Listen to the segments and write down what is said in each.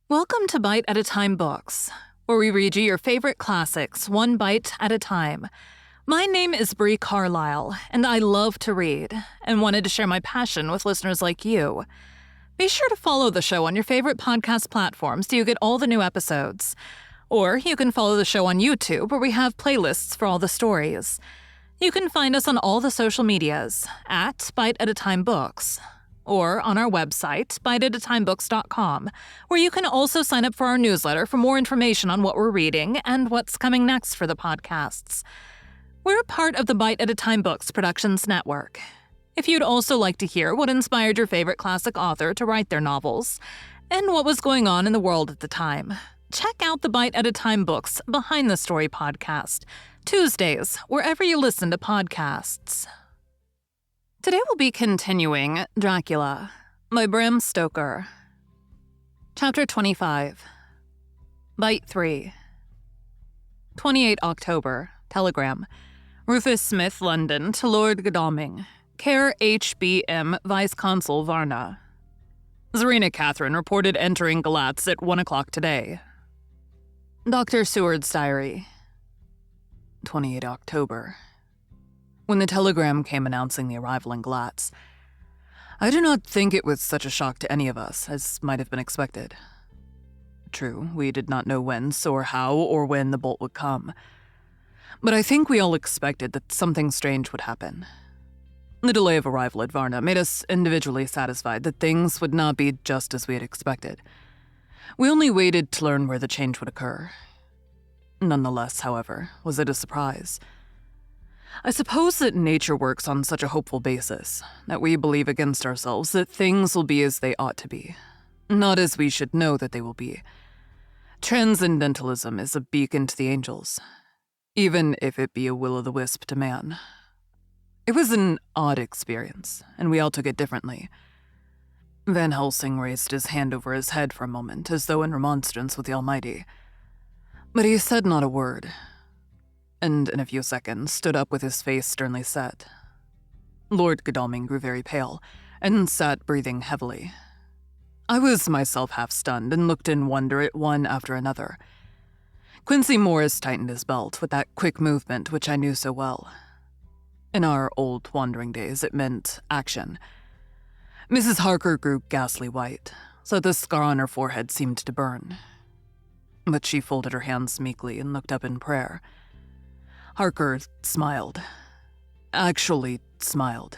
Welcome to Bite at a Time Books, where we read you your favorite classics one bite at a time. My name is Bree Carlile, and I love to read, and wanted to share my passion with listeners like you. Be sure to follow the show on your favorite podcast platform so you get all the new episodes. Or you can follow the show on YouTube, where we have playlists for all the stories. You can find us on all the social medias at Bite at a Time Books, or on our website, biteatatimebooks.com, where you can also sign up for our newsletter for more information on what we're reading and what's coming next for the podcasts. We're part of the Bite at a Time Books Productions Network. If you'd also like to hear what inspired your favorite classic author to write their novels, and what was going on in the world at the time, check out the Bite at a Time Books Behind the Story podcast, Tuesdays, wherever you listen to podcasts. Today we'll be continuing Dracula by Bram Stoker. Chapter 25. Bite 3. 28 October. Telegram. Rufus Smith, London, to Lord Godalming. Care HBM Vice Consul Varna. Zarina Catherine reported entering Galatz at 1 o'clock today. Dr. Seward's diary. 28 October. When the telegram came announcing the arrival in Galatz, I do not think it was such a shock to any of us as might have been expected. True, we did not know whence or how or when the bolt would come, but I think we all expected that something strange would happen. The delay of arrival at Varna made us individually satisfied that things would not be just as we had expected. We only waited to learn where the change would occur. Nonetheless, however, was it a surprise? I suppose that nature works on such a hopeful basis, that we believe against ourselves that things will be as they ought to be, not as we should know that they will be. Transcendentalism is a beacon to the angels, even if it be a will-o'-the-wisp to man. It was an odd experience, and we all took it differently. Van Helsing raised his hand over his head for a moment, as though in remonstrance with the Almighty. But he said not a word, and in a few seconds stood up with his face sternly set. Lord Godalming grew very pale, and sat breathing heavily. I was myself half stunned, and looked in wonder at one after another. Quincy Morris tightened his belt with that quick movement which I knew so well. In our old wandering days, it meant action. Mrs. Harker grew ghastly white, so that the scar on her forehead seemed to burn. But she folded her hands meekly and looked up in prayer. Harker smiled. Actually smiled.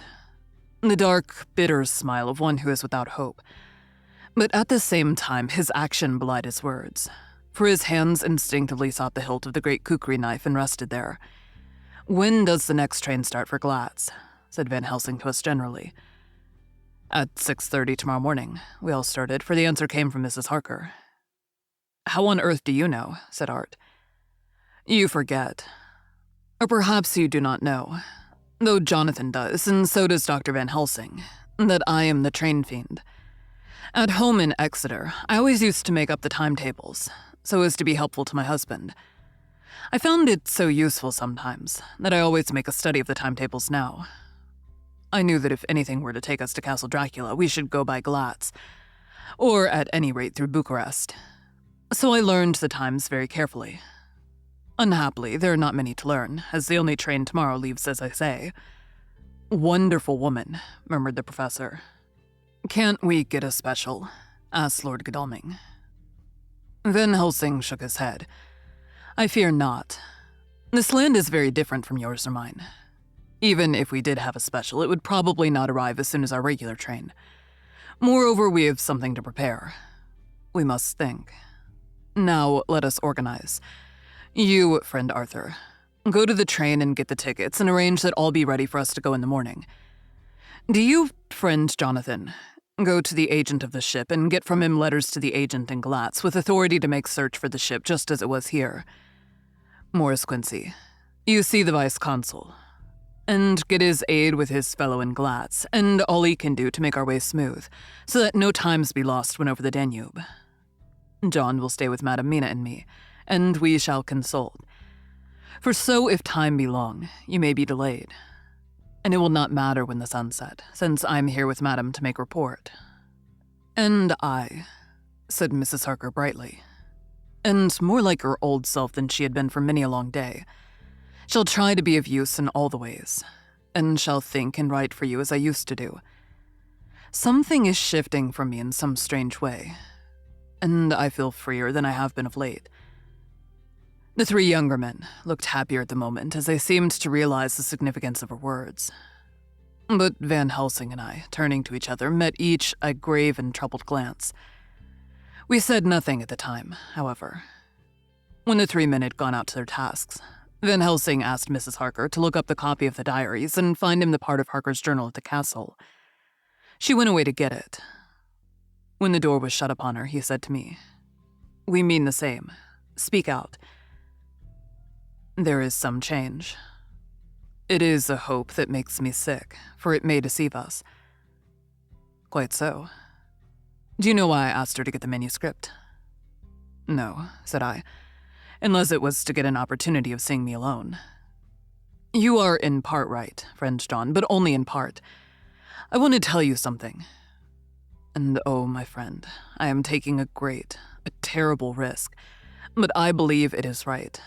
The dark, bitter smile of one who is without hope. But at the same time, his action belied his words, for his hands instinctively sought the hilt of the great kukri knife and rested there. "When does the next train start for Galatz?" said Van Helsing to us generally. "At 6:30 tomorrow morning," we all started, for the answer came from Mrs. Harker. "How on earth do you know?" said Art. "You forget. Or perhaps you do not know, though Jonathan does, and so does Dr. Van Helsing, that I am the train fiend. At home in Exeter, I always used to make up the timetables, so as to be helpful to my husband. I found it so useful sometimes that I always make a study of the timetables now. I knew that if anything were to take us to Castle Dracula, we should go by Galatz, or at any rate through Bucharest. So I learned the times very carefully. Unhappily, there are not many to learn, as the only train tomorrow leaves as I say." "Wonderful woman," murmured the professor. "Can't we get a special?" asked Lord Godalming. Van Helsing shook his head. "I fear not. This land is very different from yours or mine. Even if we did have a special, it would probably not arrive as soon as our regular train. Moreover, we have something to prepare. We must think. Now, let us organize. You, friend Arthur, go to the train and get the tickets and arrange that all be ready for us to go in the morning. Do you, friend Jonathan, go to the agent of the ship and get from him letters to the agent in Galatz with authority to make search for the ship just as it was here. Morris Quincy, you see the vice consul, and get his aid with his fellow in Galatz, and all he can do to make our way smooth, so that no times be lost when over the Danube. John will stay with Madam Mina and me, and we shall consult. For so if time be long, you may be delayed. And it will not matter when the sun set, since I'm here with Madam to make report. And I, said Mrs. Harker brightly, and more like her old self than she had been for many a long day. Shall try to be of use in all the ways, and shall think and write for you as I used to do. Something is shifting from me in some strange way, and I feel freer than I have been of late. The three younger men looked happier at the moment as they seemed to realize the significance of her words. But Van Helsing and I, turning to each other, met each a grave and troubled glance. We said nothing at the time, however. When the three men had gone out to their tasks, Van Helsing asked Mrs. Harker to look up the copy of the diaries and find him the part of Harker's journal at the castle. She went away to get it. When the door was shut upon her, he said to me, "We mean the same. Speak out." There is some change. It is a hope that makes me sick, for it may deceive us. Quite so. Do you know why I asked her to get the manuscript? No, said I, unless it was to get an opportunity of seeing me alone. You are in part right, friend John, but only in part. I want to tell you something. And oh, my friend, I am taking a terrible risk, but I believe it is right.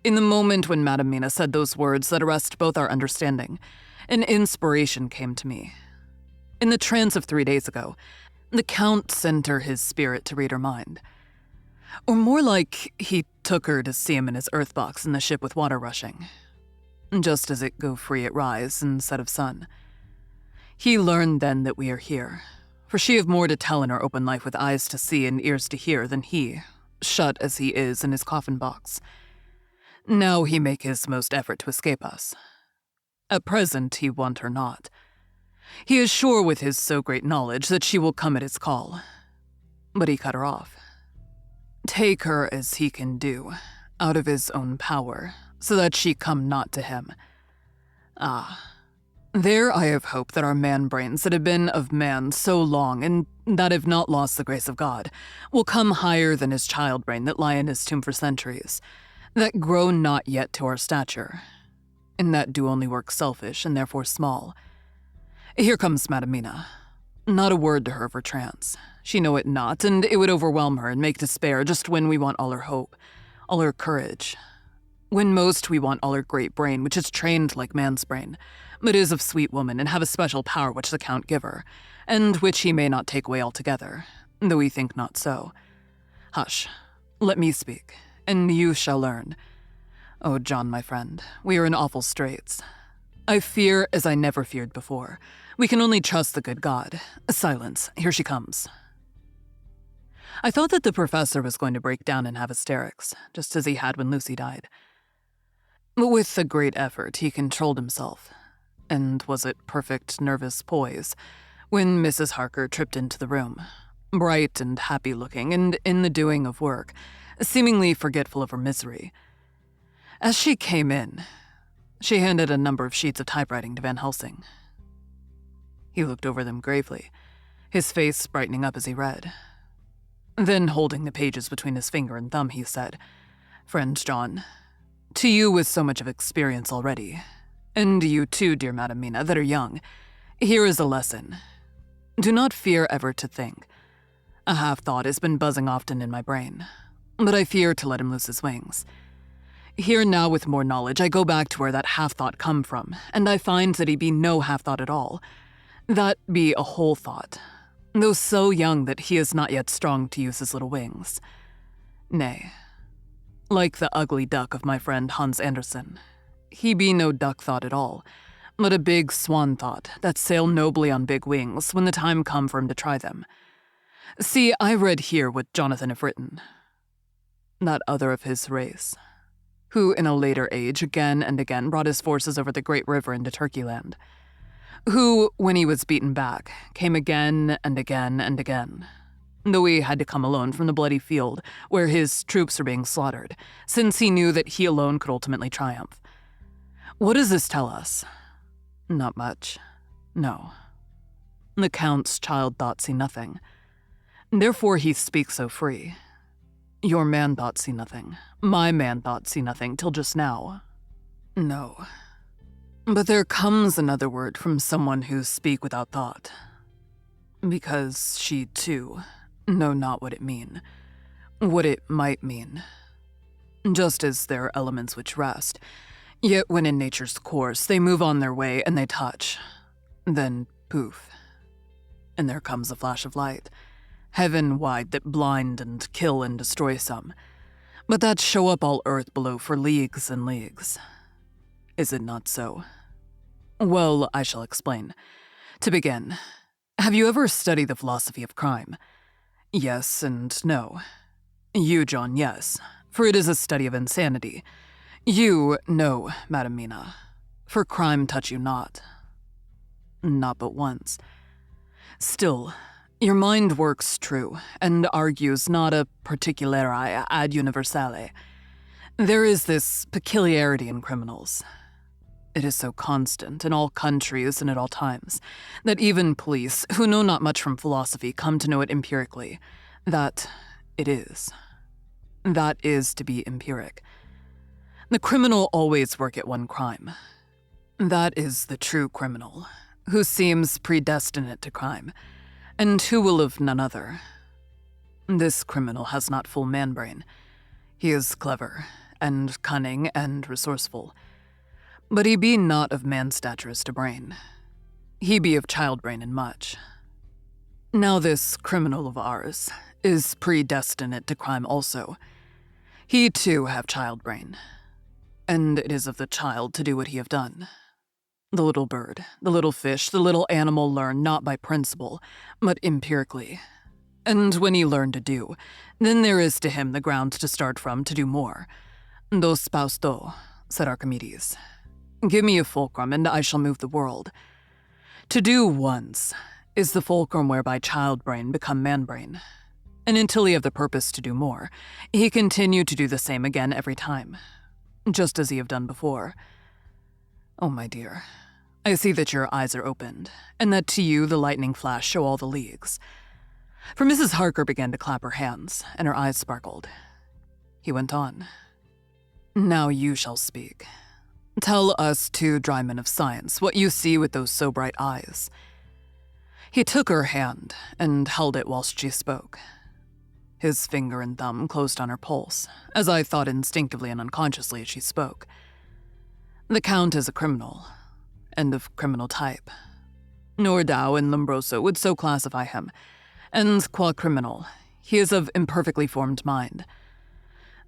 In the moment when Madame Mina said those words that arrest both our understanding, an inspiration came to me. In the trance of 3 days ago, the Count sent her his spirit to read her mind. Or more like he took her to see him in his earth box in the ship with water rushing. Just as it go free at rise instead of sun. He learned then that we are here, for she have more to tell in her open life with eyes to see and ears to hear than he, shut as he is in his coffin box. Now he make his most effort to escape us. At present he want her not. He is sure with his so great knowledge that she will come at his call. But he cut her off. Take her as he can do, out of his own power, so that she come not to him. Ah, there I have hope that our man-brains that have been of man so long and that have not lost the grace of God will come higher than his child-brain that lie in his tomb for centuries, that grow not yet to our stature, and that do only work selfish and therefore small. Here comes Madame Mina. Not a word to her of her trance. She know it not, and it would overwhelm her and make despair just when we want all her hope, all her courage. When most we want all her great brain, which is trained like man's brain, but is of sweet woman and have a special power which the Count give her, and which he may not take away altogether, though we think not so. Hush, let me speak, and you shall learn. Oh, John, my friend, we are in awful straits. I fear as I never feared before. We can only trust the good God. Silence, here she comes. I thought that the professor was going to break down and have hysterics, just as he had when Lucy died. But with a great effort, he controlled himself, and was at perfect nervous poise, when Mrs. Harker tripped into the room, bright and happy-looking, and in the doing of work, seemingly forgetful of her misery. As she came in, she handed a number of sheets of typewriting to Van Helsing. He looked over them gravely, his face brightening up as he read. Then, holding the pages between his finger and thumb, he said, "Friend John, to you with so much of experience already, and you too, dear Madame Mina, that are young, here is a lesson. Do not fear ever to think. A half-thought has been buzzing often in my brain, but I fear to let him loose his wings. Here now with more knowledge, I go back to where that half-thought come from, and I find that he be no half-thought at all. That be a whole thought, though so young that he is not yet strong to use his little wings. Nay, like the ugly duck of my friend Hans Andersen, he be no duck thought at all, but a big swan thought that sail nobly on big wings when the time come for him to try them. See, I read here what Jonathan have written. That other of his race, who in a later age again and again brought his forces over the great river into Turkeyland, who, when he was beaten back, came again and again and again, though he had to come alone from the bloody field where his troops were being slaughtered, since he knew that he alone could ultimately triumph. What does this tell us? Not much. No. The Count's child thought see nothing. Therefore he speaks so free. Your man thought see nothing. My man thought see nothing till just now. No. But there comes another word from someone who speak without thought. Because she, too, No, not what it mean. What it might mean. Just as there are elements which rest, yet when in nature's course, they move on their way and they touch. Then, poof. And there comes a flash of light, heaven-wide, that blind and kill and destroy some, but that show up all earth below for leagues and leagues. Is it not so? Well, I shall explain. To begin, have you ever studied the philosophy of crime? Yes and no. You, John, yes, for it is a study of insanity. You, no, Madam Mina, for crime touch you not. Not but once. Still, your mind works true, and argues not a particulari ad universale. There is this peculiarity in criminals. It is so constant in all countries and at all times, that even police, who know not much from philosophy, come to know it empirically, that it is. That is to be empiric. The criminal always work at one crime. That is the true criminal, who seems predestinate to crime, and who will of none other. This criminal has not full man-brain. He is clever, and cunning, and resourceful. But he be not of man stature as to brain. He be of child brain in much. Now this criminal of ours is predestinate to crime also. He too have child brain, and it is of the child to do what he have done. The little bird, the little fish, the little animal learn not by principle, but empirically. And when he learn to do, then there is to him the ground to start from to do more. Dos pausto, said Archimedes. Give me a fulcrum, and I shall move the world. To do once is the fulcrum whereby child brain become man brain. And until he have the purpose to do more, he continue to do the same again every time, just as he have done before. Oh, my dear, I see that your eyes are opened, and that to you the lightning flash show all the leagues. For Mrs. Harker began to clap her hands, and her eyes sparkled. He went on. Now you shall speak. Tell us two dry men of science what you see with those so bright eyes. He took her hand and held it whilst she spoke. His finger and thumb closed on her pulse, as I thought instinctively and unconsciously as she spoke. The Count is a criminal, and of criminal type. Nordau and Lombroso would so classify him, and qua criminal, he is of imperfectly formed mind.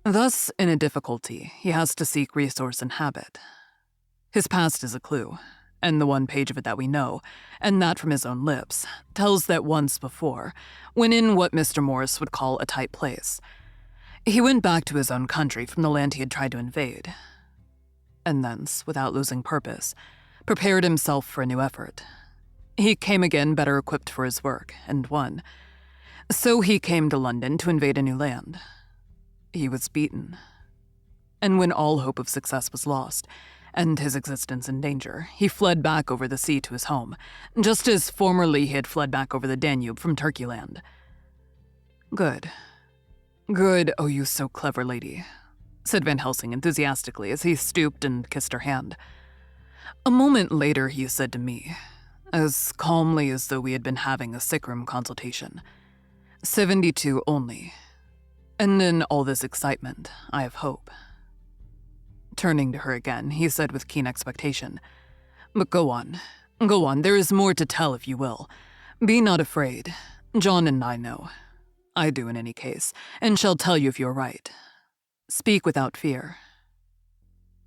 Thus, in a difficulty, he has to seek resource and habit. His past is a clue, and the one page of it that we know, and that from his own lips, tells that once before, when in what Mr. Morris would call a tight place, he went back to his own country from the land he had tried to invade, and thence, without losing purpose, prepared himself for a new effort. He came again better equipped for his work, and won. So he came to London to invade a new land. He was beaten. And when all hope of success was lost, and his existence in danger, he fled back over the sea to his home, just as formerly he had fled back over the Danube from Turkeyland. Good. Good, oh you so clever lady, said Van Helsing enthusiastically as he stooped and kissed her hand. A moment later he said to me, as calmly as though we had been having a sick-room consultation, 72 only. And in all this excitement, I have hope. Turning to her again, he said with keen expectation, But go on, there is more to tell if you will. Be not afraid. John and I know. I do in any case, and shall tell you if you are right. Speak without fear.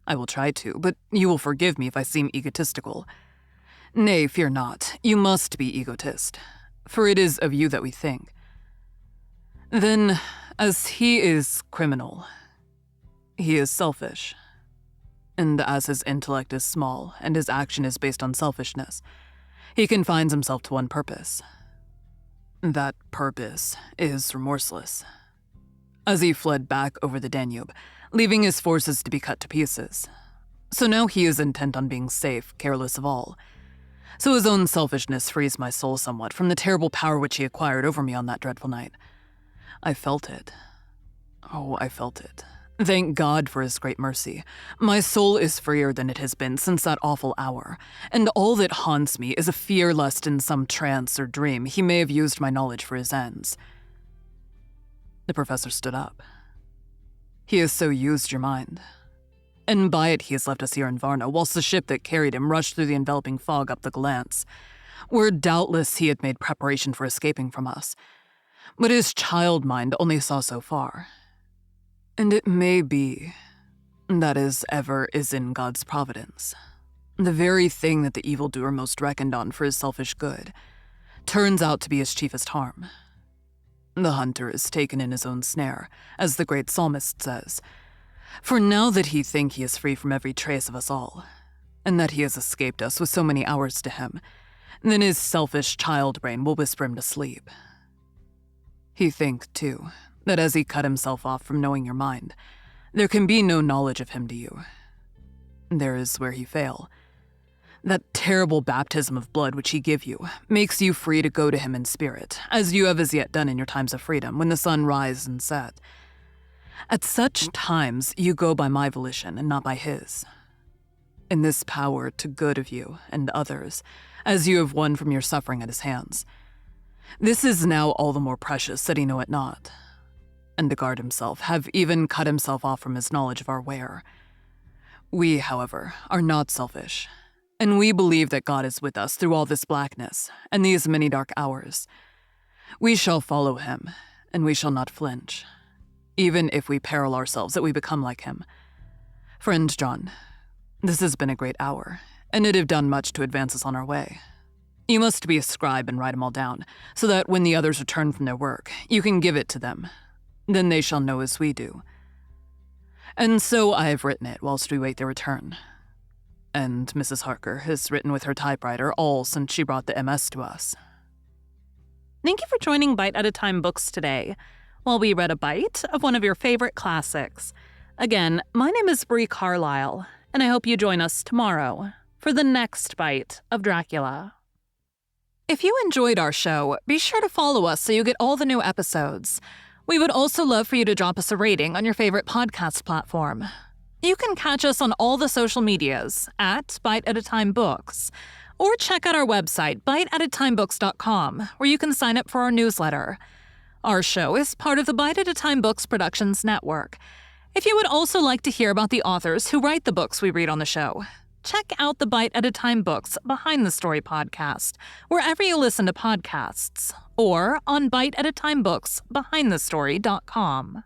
I will try to, but you will forgive me if I seem egotistical. Nay, fear not, you must be egotist, for it is of you that we think. Then, as he is criminal, he is selfish. And as his intellect is small and his action is based on selfishness, he confines himself to one purpose. That purpose is remorseless. As he fled back over the Danube, leaving his forces to be cut to pieces. So now he is intent on being safe, careless of all. So his own selfishness frees my soul somewhat from the terrible power which he acquired over me on that dreadful night. I felt it. Oh, I felt it. Thank God for his great mercy. My soul is freer than it has been since that awful hour, and all that haunts me is a fear lest in some trance or dream he may have used my knowledge for his ends. The professor stood up. He has so used your mind. And by it he has left us here in Varna, whilst the ship that carried him rushed through the enveloping fog up the glance, where doubtless he had made preparation for escaping from us. But his child mind only saw so far. And it may be that as ever is in God's providence, the very thing that the evildoer most reckoned on for his selfish good turns out to be his chiefest harm. The hunter is taken in his own snare, as the great psalmist says, for now that he think he is free from every trace of us all, and that he has escaped us with so many hours to him, then his selfish child brain will whisper him to sleep. He think, too, that as he cut himself off from knowing your mind, there can be no knowledge of him to you. There is where he fail. That terrible baptism of blood which he give you makes you free to go to him in spirit, as you have as yet done in your times of freedom, when the sun rise and set. At such times you go by my volition and not by his. In this power to good of you and others, as you have won from your suffering at his hands, this is now all the more precious that he know it not, and to guard himself have even cut himself off from his knowledge of our where. We, however, are not selfish, and we believe that God is with us through all this blackness and these many dark hours. We shall follow him, and we shall not flinch, even if we peril ourselves that we become like him. Friend John, this has been a great hour, and it have done much to advance us on our way. You must be a scribe and write them all down, so that when the others return from their work, you can give it to them. Then they shall know as we do. And so I have written it whilst we wait their return. And Mrs. Harker has written with her typewriter all since she brought the MS to us. Thank you for joining Bite at a Time Books today, while we read a bite of one of your favorite classics. Again, my name is Bree Carlile, and I hope you join us tomorrow for the next bite of Dracula. If you enjoyed our show, be sure to follow us so you get all the new episodes. We would also love for you to drop us a rating on your favorite podcast platform. You can catch us on all the social medias at Bite at a Time Books, or check out our website, biteatatimebooks.com, where you can sign up for our newsletter. Our show is part of the Bite at a Time Books Productions Network. If you would also like to hear about the authors who write the books we read on the show, check out the Bite at a Time Books Behind the Story podcast, wherever you listen to podcasts, or on biteatatimebooksbehindthestory.com.